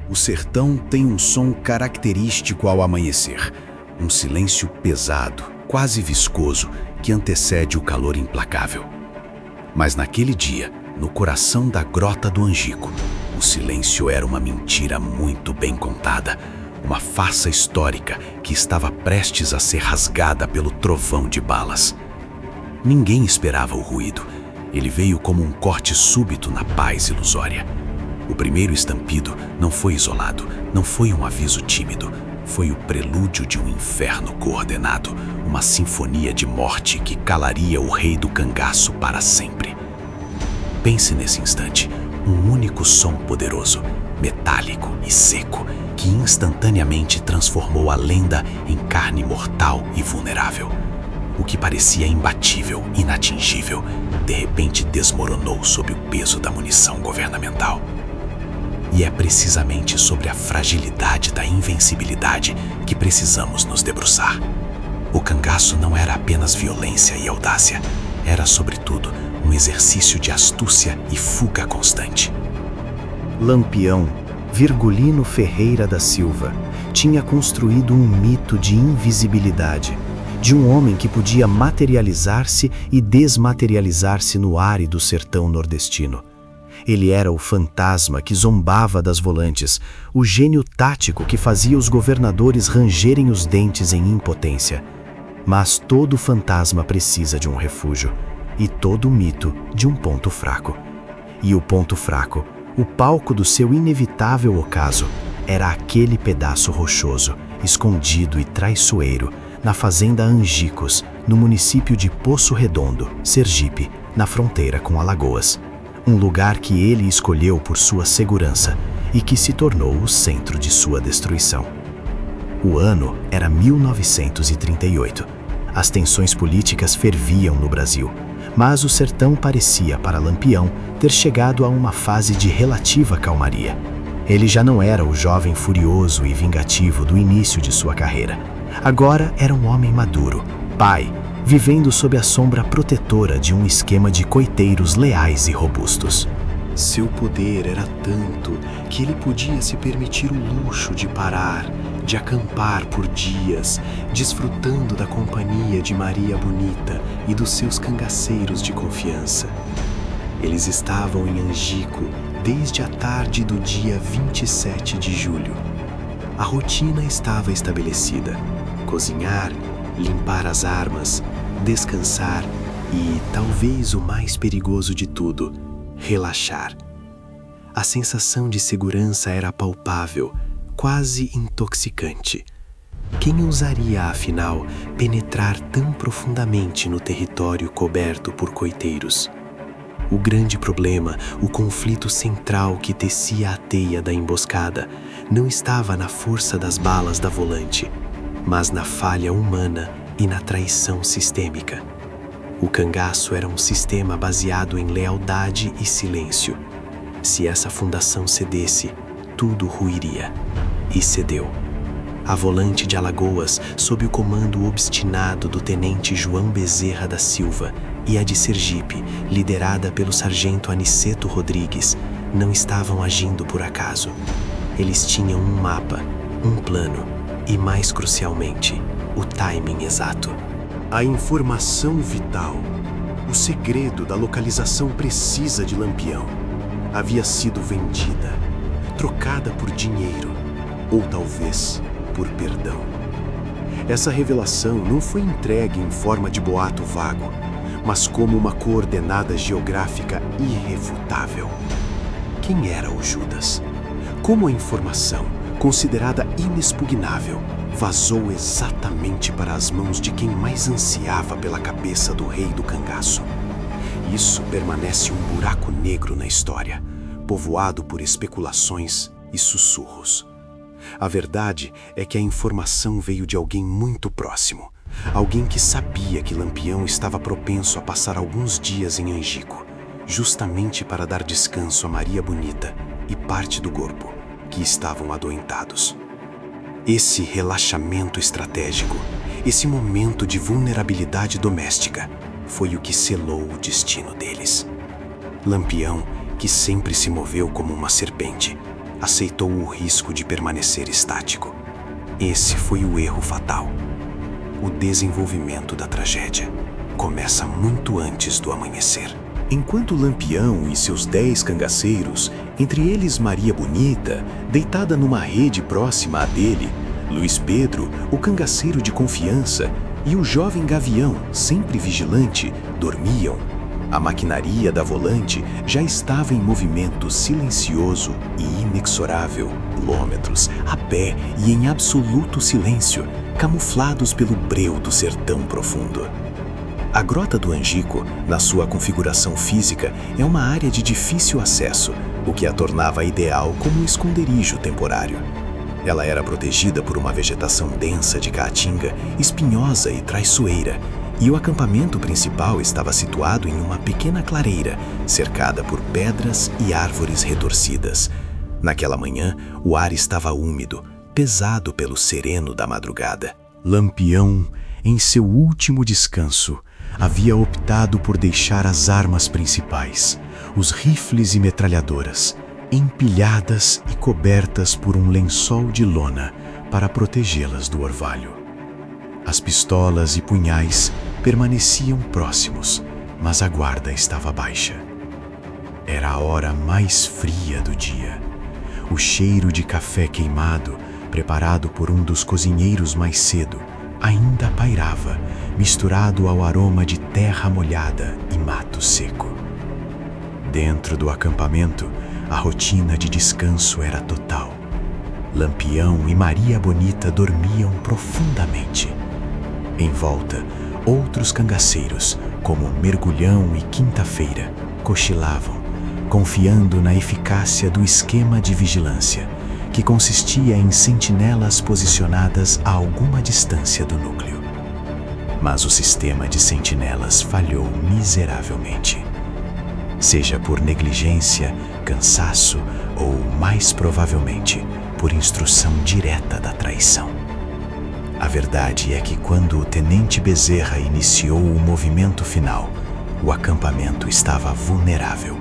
O sertão tem um som característico ao amanhecer, um silêncio pesado, quase viscoso, que antecede o calor implacável. Mas naquele dia, no coração da Grota do Angico, o silêncio era uma mentira muito bem contada, uma farsa histórica que estava prestes a ser rasgada pelo trovão de balas. Ninguém esperava o ruído. Ele veio como um corte súbito na paz ilusória. O primeiro estampido não foi isolado, não foi um aviso tímido. Foi o prelúdio de um inferno coordenado, uma sinfonia de morte que calaria o rei do cangaço para sempre. Pense nesse instante, um único som poderoso, metálico e seco, que instantaneamente transformou a lenda em carne mortal e vulnerável. O que parecia imbatível, inatingível, de repente desmoronou sob o peso da munição governamental. E é precisamente sobre a fragilidade da invencibilidade que precisamos nos debruçar. O cangaço não era apenas violência e audácia, era, sobretudo, um exercício de astúcia e fuga constante. Lampião, Virgulino Ferreira da Silva, tinha construído um mito de invisibilidade, de um homem que podia materializar-se e desmaterializar-se no árido sertão nordestino. Ele era o fantasma que zombava das volantes, o gênio tático que fazia os governadores rangerem os dentes em impotência. Mas todo fantasma precisa de um refúgio, e todo mito de um ponto fraco. E o ponto fraco, o palco do seu inevitável ocaso, era aquele pedaço rochoso, escondido e traiçoeiro, na fazenda Angicos, no município de Poço Redondo, Sergipe, na fronteira com Alagoas. Um lugar que ele escolheu por sua segurança e que se tornou o centro de sua destruição. O ano era 1938. As tensões políticas ferviam no Brasil, mas o sertão parecia, para Lampião, ter chegado a uma fase de relativa calmaria. Ele já não era o jovem furioso e vingativo do início de sua carreira. Agora era um homem maduro, pai, vivendo sob a sombra protetora de um esquema de coiteiros leais e robustos. Seu poder era tanto que ele podia se permitir o luxo de parar, de acampar por dias, desfrutando da companhia de Maria Bonita e dos seus cangaceiros de confiança. Eles estavam em Angico desde a tarde do dia 27 de julho. A rotina estava estabelecida: cozinhar, limpar as armas, descansar e, talvez o mais perigoso de tudo, relaxar. A sensação de segurança era palpável, quase intoxicante. Quem ousaria, afinal, penetrar tão profundamente no território coberto por coiteiros? O grande problema, o conflito central que tecia a teia da emboscada, não estava na força das balas da volante, mas na falha humana e na traição sistêmica. O cangaço era um sistema baseado em lealdade e silêncio. Se essa fundação cedesse, tudo ruiria. E cedeu. A volante de Alagoas, sob o comando obstinado do tenente João Bezerra da Silva, e a de Sergipe, liderada pelo sargento Aniceto Rodrigues, não estavam agindo por acaso. Eles tinham um mapa, um plano e, mais crucialmente, o timing exato. A informação vital, o segredo da localização precisa de Lampião, havia sido vendida, trocada por dinheiro, ou talvez por perdão. Essa revelação não foi entregue em forma de boato vago, mas como uma coordenada geográfica irrefutável. Quem era o Judas? Como a informação, considerada inexpugnável, vazou exatamente para as mãos de quem mais ansiava pela cabeça do rei do cangaço? Isso permanece um buraco negro na história, povoado por especulações e sussurros. A verdade é que a informação veio de alguém muito próximo, alguém que sabia que Lampião estava propenso a passar alguns dias em Angico, justamente para dar descanso a Maria Bonita e parte do corpo, que estavam adoentados. Esse relaxamento estratégico, esse momento de vulnerabilidade doméstica, foi o que selou o destino deles. Lampião, que sempre se moveu como uma serpente, aceitou o risco de permanecer estático. Esse foi o erro fatal. O desenvolvimento da tragédia começa muito antes do amanhecer. Enquanto Lampião e seus 10 cangaceiros, entre eles Maria Bonita, deitada numa rede próxima a dele, Luiz Pedro, o cangaceiro de confiança, e o jovem Gavião, sempre vigilante, dormiam, a maquinaria da volante já estava em movimento silencioso e inexorável, quilômetros, a pé e em absoluto silêncio, camuflados pelo breu do sertão profundo. A Grota do Angico, na sua configuração física, é uma área de difícil acesso, o que a tornava ideal como um esconderijo temporário. Ela era protegida por uma vegetação densa de caatinga, espinhosa e traiçoeira, e o acampamento principal estava situado em uma pequena clareira, cercada por pedras e árvores retorcidas. Naquela manhã, o ar estava úmido, pesado pelo sereno da madrugada. Lampião, em seu último descanso, havia optado por deixar as armas principais, os rifles e metralhadoras, empilhadas e cobertas por um lençol de lona para protegê-las do orvalho. As pistolas e punhais permaneciam próximos, mas a guarda estava baixa. Era a hora mais fria do dia. O cheiro de café queimado, preparado por um dos cozinheiros mais cedo, ainda pairava, misturado ao aroma de terra molhada e mato seco. Dentro do acampamento, a rotina de descanso era total. Lampião e Maria Bonita dormiam profundamente. Em volta, outros cangaceiros, como Mergulhão e Quinta-feira, cochilavam, confiando na eficácia do esquema de vigilância, que consistia em sentinelas posicionadas a alguma distância do núcleo. Mas o sistema de sentinelas falhou miseravelmente. Seja por negligência, cansaço ou, mais provavelmente, por instrução direta da traição. A verdade é que quando o tenente Bezerra iniciou o movimento final, o acampamento estava vulnerável,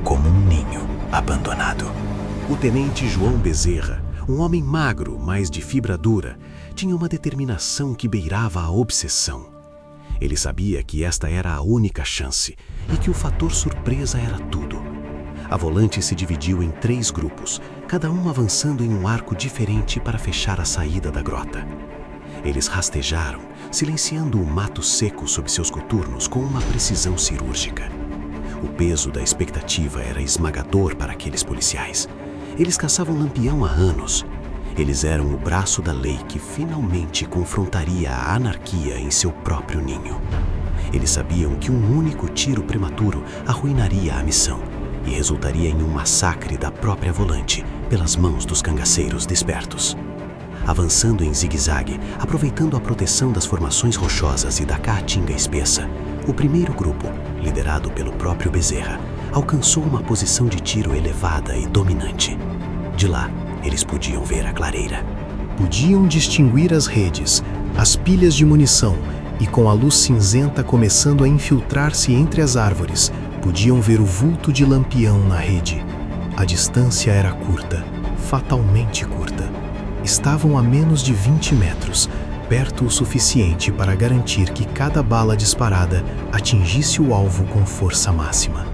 como um ninho abandonado. O tenente João Bezerra, um homem magro, mas de fibra dura, tinha uma determinação que beirava a obsessão. Ele sabia que esta era a única chance e que o fator surpresa era tudo. A volante se dividiu em 3 grupos, cada um avançando em um arco diferente para fechar a saída da grota. Eles rastejaram, silenciando o mato seco sob seus coturnos com uma precisão cirúrgica. O peso da expectativa era esmagador para aqueles policiais. Eles caçavam Lampião há anos. Eles eram o braço da lei que finalmente confrontaria a anarquia em seu próprio ninho. Eles sabiam que um único tiro prematuro arruinaria a missão e resultaria em um massacre da própria volante pelas mãos dos cangaceiros despertos. Avançando em zigue-zague, aproveitando a proteção das formações rochosas e da caatinga espessa, o primeiro grupo, liderado pelo próprio Bezerra, alcançou uma posição de tiro elevada e dominante. De lá, eles podiam ver a clareira. Podiam distinguir as redes, as pilhas de munição e, com a luz cinzenta começando a infiltrar-se entre as árvores, podiam ver o vulto de Lampião na rede. A distância era curta, fatalmente curta. Estavam a menos de 20 metros, perto o suficiente para garantir que cada bala disparada atingisse o alvo com força máxima.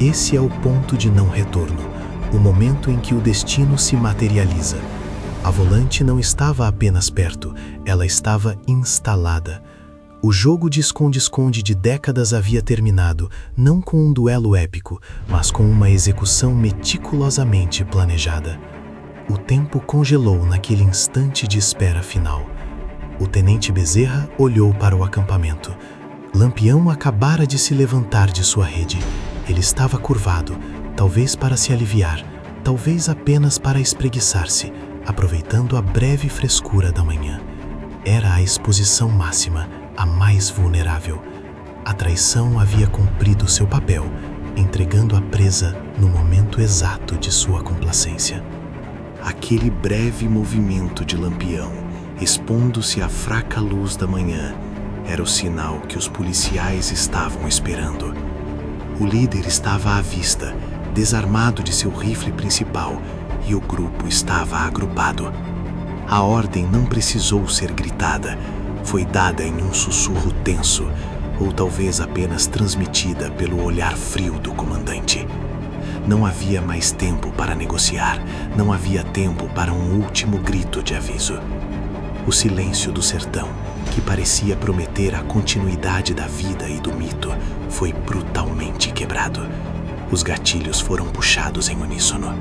Esse é o ponto de não retorno, o momento em que o destino se materializa. A volante não estava apenas perto, ela estava instalada. O jogo de esconde-esconde de décadas havia terminado, não com um duelo épico, mas com uma execução meticulosamente planejada. O tempo congelou naquele instante de espera final. O tenente Bezerra olhou para o acampamento. Lampião acabara de se levantar de sua rede. Ele estava curvado, talvez para se aliviar, talvez apenas para espreguiçar-se, aproveitando a breve frescura da manhã. Era a exposição máxima, a mais vulnerável. A traição havia cumprido seu papel, entregando a presa no momento exato de sua complacência. Aquele breve movimento de Lampião, expondo-se à fraca luz da manhã, era o sinal que os policiais estavam esperando. O líder estava à vista, desarmado de seu rifle principal, e o grupo estava agrupado. A ordem não precisou ser gritada, foi dada em um sussurro tenso, ou talvez apenas transmitida pelo olhar frio do comandante. Não havia mais tempo para negociar, não havia tempo para um último grito de aviso. O silêncio do sertão, que parecia prometer a continuidade da vida e do mito, foi brutalmente quebrado. Os gatilhos foram puxados em uníssono.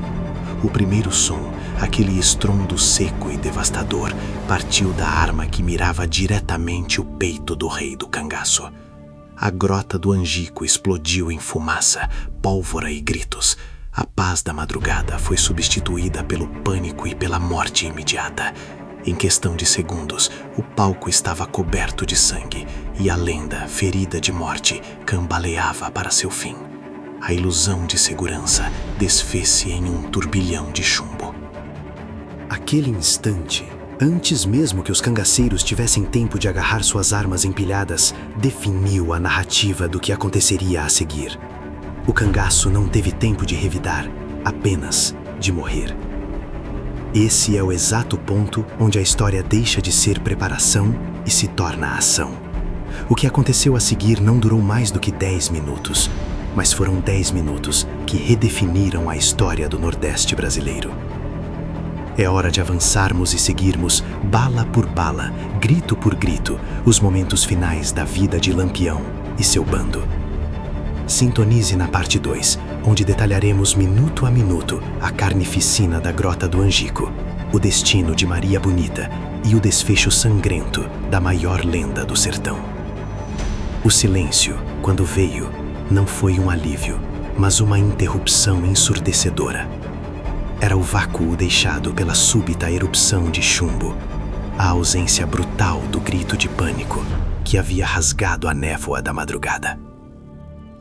O primeiro som, aquele estrondo seco e devastador, partiu da arma que mirava diretamente o peito do rei do cangaço. A grota do Angico explodiu em fumaça, pólvora e gritos. A paz da madrugada foi substituída pelo pânico e pela morte imediata. Em questão de segundos, o palco estava coberto de sangue e a lenda, ferida de morte, cambaleava para seu fim. A ilusão de segurança desfez-se em um turbilhão de chumbo. Aquele instante, antes mesmo que os cangaceiros tivessem tempo de agarrar suas armas empilhadas, definiu a narrativa do que aconteceria a seguir. O cangaço não teve tempo de revidar, apenas de morrer. Esse é o exato ponto onde a história deixa de ser preparação e se torna ação. O que aconteceu a seguir não durou mais do que 10 minutos, mas foram 10 minutos que redefiniram a história do Nordeste brasileiro. É hora de avançarmos e seguirmos, bala por bala, grito por grito, os momentos finais da vida de Lampião e seu bando. Sintonize na parte 2, onde detalharemos minuto a minuto a carnificina da Grota do Angico, o destino de Maria Bonita e o desfecho sangrento da maior lenda do sertão. O silêncio, quando veio, não foi um alívio, mas uma interrupção ensurdecedora. Era o vácuo deixado pela súbita erupção de chumbo, a ausência brutal do grito de pânico que havia rasgado a névoa da madrugada.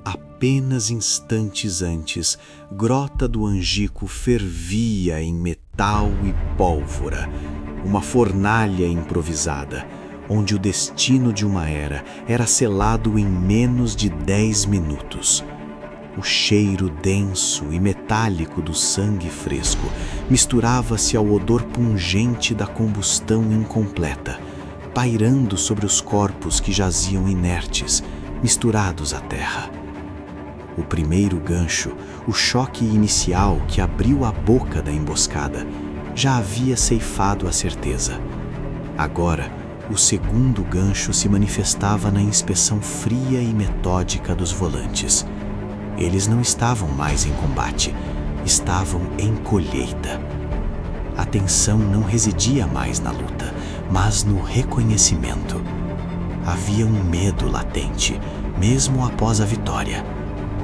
Apenas instantes antes, Grota do Angico fervia em metal e pólvora, uma fornalha improvisada, onde o destino de uma era selado em menos de 10 minutos. O cheiro denso e metálico do sangue fresco misturava-se ao odor pungente da combustão incompleta, pairando sobre os corpos que jaziam inertes, misturados à terra. O primeiro gancho, o choque inicial que abriu a boca da emboscada, já havia ceifado a certeza. Agora, o segundo gancho se manifestava na inspeção fria e metódica dos volantes. Eles não estavam mais em combate, estavam em colheita. A tensão não residia mais na luta, mas no reconhecimento. Havia um medo latente, mesmo após a vitória.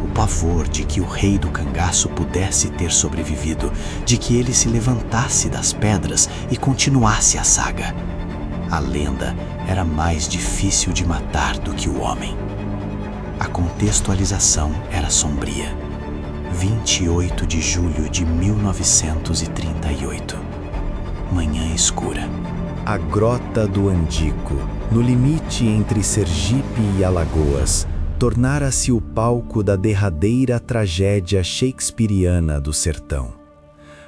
O pavor de que o rei do cangaço pudesse ter sobrevivido, de que ele se levantasse das pedras e continuasse a saga. A lenda era mais difícil de matar do que o homem. A contextualização era sombria. 28 de julho de 1938. Manhã escura. A Grota do Angico, no limite entre Sergipe e Alagoas, tornara-se o palco da derradeira tragédia shakespeariana do sertão.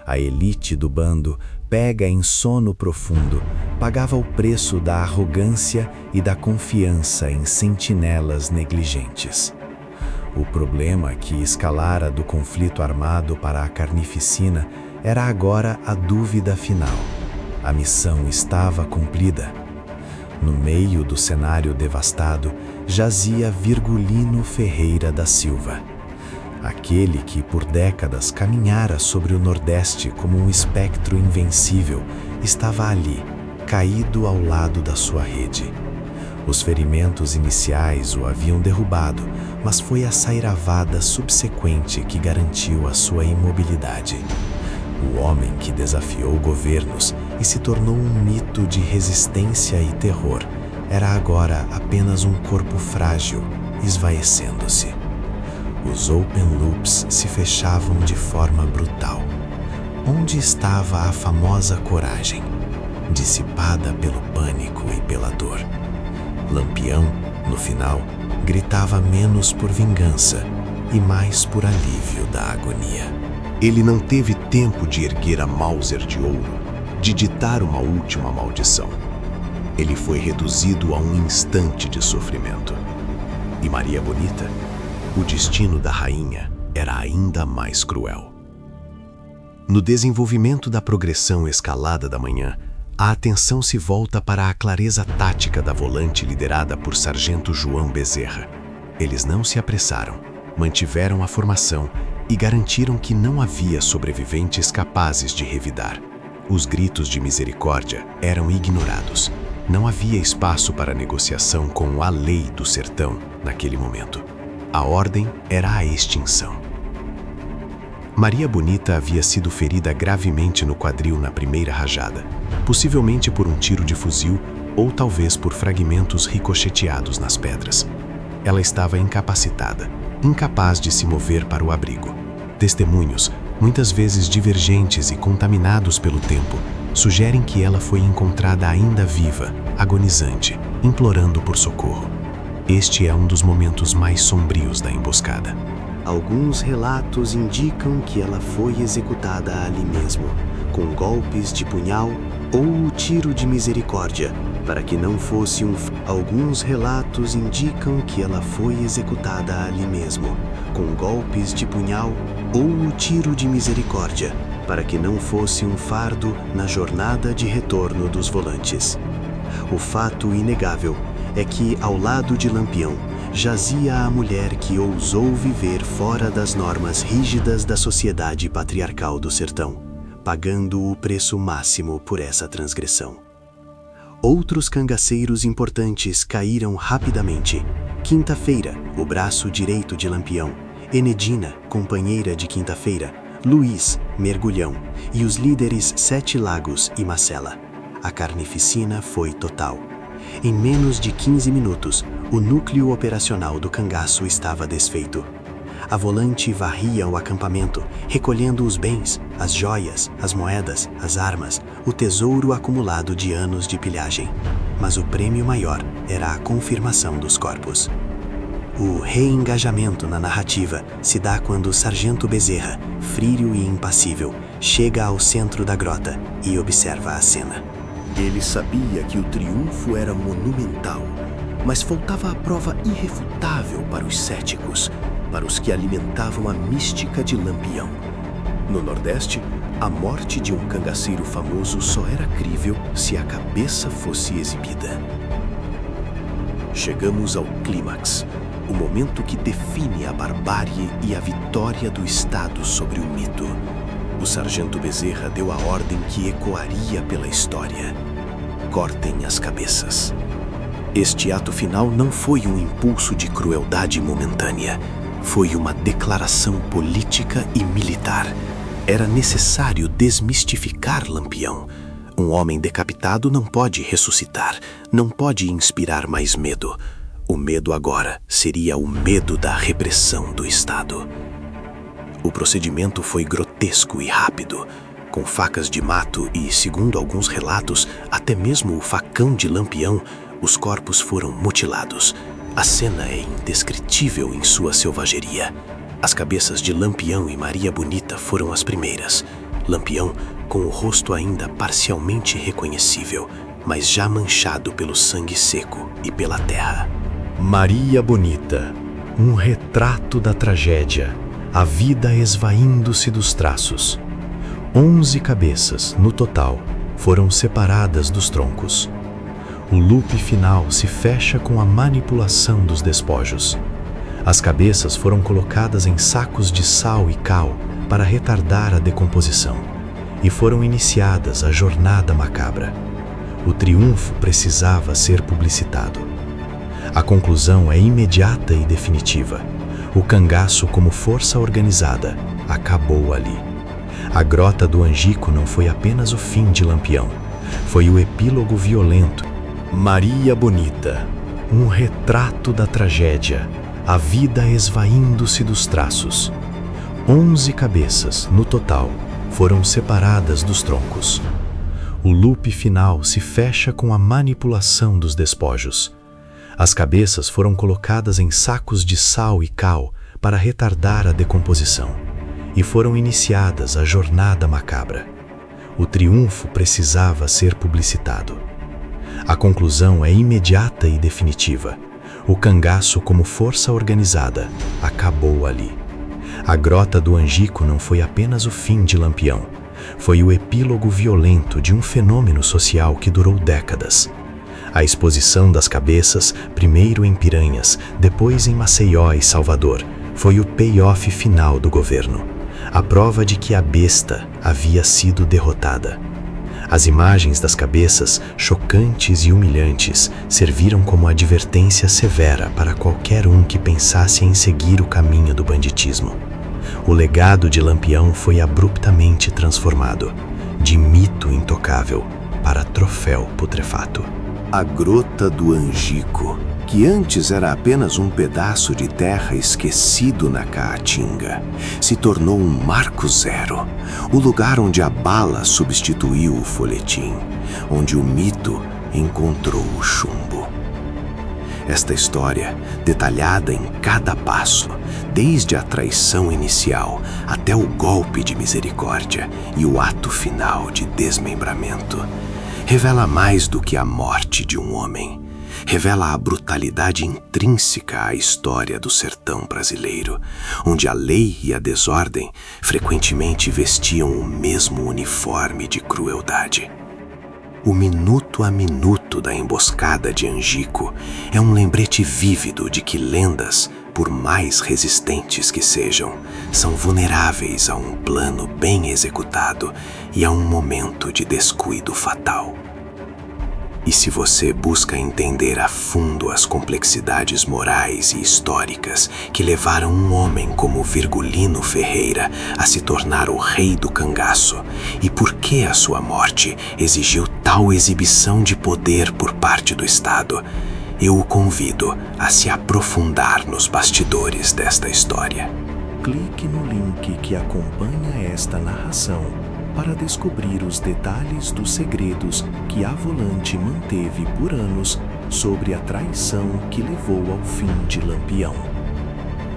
A elite do bando, pega em sono profundo, pagava o preço da arrogância e da confiança em sentinelas negligentes. O problema que escalara do conflito armado para a carnificina era agora a dúvida final. A missão estava cumprida. No meio do cenário devastado, jazia Virgulino Ferreira da Silva. Aquele que por décadas caminhara sobre o Nordeste como um espectro invencível, estava ali, caído ao lado da sua rede. Os ferimentos iniciais o haviam derrubado, mas foi a sairavada subsequente que garantiu a sua imobilidade. O homem que desafiou governos e se tornou um mito de resistência e terror, era agora apenas um corpo frágil, esvaecendo-se. Os open loops se fechavam de forma brutal. Onde estava a famosa coragem, dissipada pelo pânico e pela dor? Lampião, no final, gritava menos por vingança e mais por alívio da agonia. Ele não teve tempo de erguer a Mauser de ouro, de ditar uma última maldição. Ele foi reduzido a um instante de sofrimento. E Maria Bonita, o destino da rainha era ainda mais cruel. No desenvolvimento da progressão escalada da manhã, a atenção se volta para a clareza tática da volante liderada por Sargento João Bezerra. Eles não se apressaram, mantiveram a formação e garantiram que não havia sobreviventes capazes de revidar. Os gritos de misericórdia eram ignorados. Não havia espaço para negociação com a lei do sertão naquele momento. A ordem era a extinção. Maria Bonita havia sido ferida gravemente no quadril na primeira rajada, possivelmente por um tiro de fuzil ou talvez por fragmentos ricocheteados nas pedras. Ela estava incapacitada, incapaz de se mover para o abrigo. Testemunhos, muitas vezes divergentes e contaminados pelo tempo, sugerem que ela foi encontrada ainda viva, agonizante, implorando por socorro. Este é um dos momentos mais sombrios da emboscada. Alguns relatos indicam que ela foi executada ali mesmo, com golpes de punhal ou o tiro de misericórdia, para que não fosse Alguns relatos indicam que ela foi executada ali mesmo, com golpes de punhal ou o tiro de misericórdia, para que não fosse um fardo na jornada de retorno dos volantes. O fato inegável é que, ao lado de Lampião, jazia a mulher que ousou viver fora das normas rígidas da sociedade patriarcal do sertão, pagando o preço máximo por essa transgressão. Outros cangaceiros importantes caíram rapidamente. Quinta-feira, o braço direito de Lampião, Enedina, companheira de Quinta-feira, Luiz, mergulhão, e os líderes Sete Lagos e Macela. A carnificina foi total. Em menos de 15 minutos, o núcleo operacional do cangaço estava desfeito. A volante varria o acampamento, recolhendo os bens, as joias, as moedas, as armas, o tesouro acumulado de anos de pilhagem. Mas o prêmio maior era a confirmação dos corpos. O reengajamento na narrativa se dá quando o Sargento Bezerra, frio e impassível, chega ao centro da grota e observa a cena. Ele sabia que o triunfo era monumental, mas faltava a prova irrefutável para os céticos, para os que alimentavam a mística de Lampião. No Nordeste, a morte de um cangaceiro famoso só era crível se a cabeça fosse exibida. Chegamos ao clímax, o momento que define a barbárie e a vitória do Estado sobre o mito. O Sargento Bezerra deu a ordem que ecoaria pela história: cortem as cabeças. Este ato final não foi um impulso de crueldade momentânea. Foi uma declaração política e militar. Era necessário desmistificar Lampião. Um homem decapitado não pode ressuscitar, não pode inspirar mais medo. O medo agora seria o medo da repressão do Estado. O procedimento foi grotesco e rápido. Com facas de mato e, segundo alguns relatos, até mesmo o facão de Lampião, os corpos foram mutilados. A cena é indescritível em sua selvageria. As cabeças de Lampião e Maria Bonita foram as primeiras. Lampião com o rosto ainda parcialmente reconhecível, mas já manchado pelo sangue seco e pela terra. Maria Bonita, um retrato da tragédia, a vida esvaindo-se dos traços. 11 cabeças, no total, foram separadas dos troncos. O loop final se fecha com a manipulação dos despojos. As cabeças foram colocadas em sacos de sal e cal para retardar a decomposição, e foram iniciadas a jornada macabra. O triunfo precisava ser publicitado. A conclusão é imediata e definitiva. O cangaço, como força organizada, acabou ali. A Grota do Angico não foi apenas o fim de Lampião, foi o epílogo violento. Maria Bonita, um retrato da tragédia, a vida esvaindo-se dos traços. 11 cabeças, no total, foram separadas dos troncos. O loop final se fecha com a manipulação dos despojos. As cabeças foram colocadas em sacos de sal e cal para retardar a decomposição, e foram iniciadas a jornada macabra. O triunfo precisava ser publicitado. A conclusão é imediata e definitiva. O cangaço, como força organizada, acabou ali. A Grota do Angico não foi apenas o fim de Lampião. Foi o epílogo violento de um fenômeno social que durou décadas. A exposição das cabeças, primeiro em Piranhas, depois em Maceió e Salvador, foi o payoff final do governo. A prova de que a besta havia sido derrotada. As imagens das cabeças, chocantes e humilhantes, serviram como advertência severa para qualquer um que pensasse em seguir o caminho do banditismo. O legado de Lampião foi abruptamente transformado, de mito intocável para troféu putrefato. A Grota do Angico, que antes era apenas um pedaço de terra esquecido na Caatinga, se tornou um marco zero, o lugar onde a bala substituiu o folhetim, onde o mito encontrou o chumbo. Esta história, detalhada em cada passo, desde a traição inicial até o golpe de misericórdia e o ato final de desmembramento, revela mais do que a morte de um homem. Revela a brutalidade intrínseca à história do sertão brasileiro, onde a lei e a desordem frequentemente vestiam o mesmo uniforme de crueldade. O minuto a minuto da emboscada de Angico é um lembrete vívido de que lendas, por mais resistentes que sejam, são vulneráveis a um plano bem executado e a um momento de descuido fatal. E se você busca entender a fundo as complexidades morais e históricas que levaram um homem como Virgulino Ferreira a se tornar o rei do cangaço, e por que a sua morte exigiu tal exibição de poder por parte do Estado, eu o convido a se aprofundar nos bastidores desta história. Clique no link que acompanha esta narração para descobrir os detalhes dos segredos que a Volante manteve por anos sobre a traição que levou ao fim de Lampião.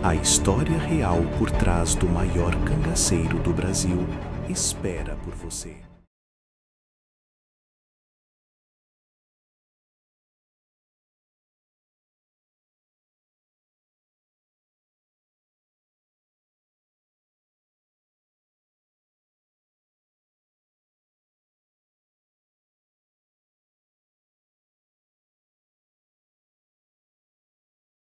A história real por trás do maior cangaceiro do Brasil espera por você.